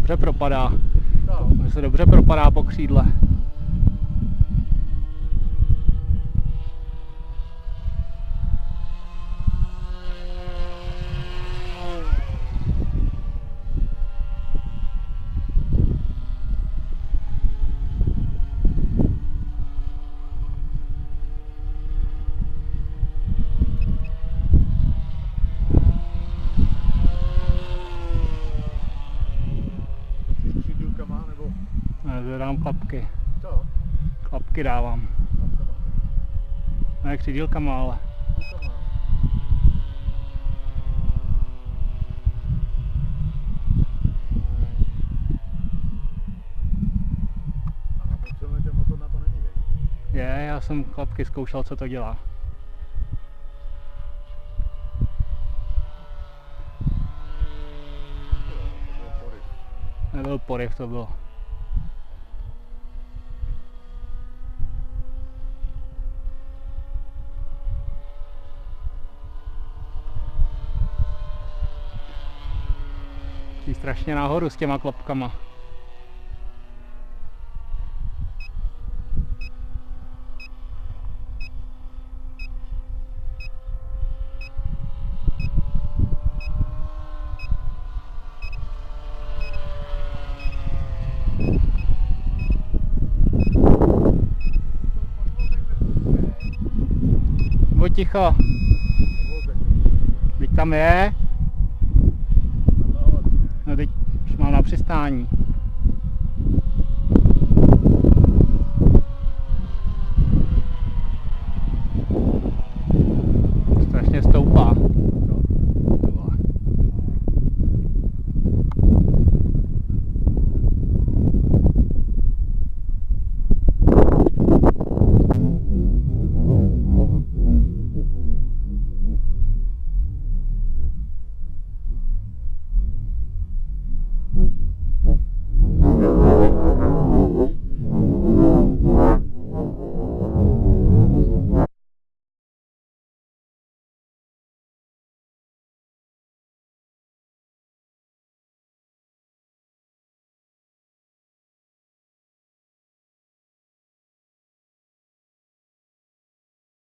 dobře propadá. To se dobře propadá po křídle. Ne, dám klapky. Co? Klapky dávám. Ne křidílkama, ale. A potřebujeme ten motor na to není, věď? Je, já jsem klapky zkoušel, co to dělá. Nebyl poryv, to bylo. Jsi strašně nahoru s těma klapkama. Buď ticho. Teď tam je. No teď už mám na přistání.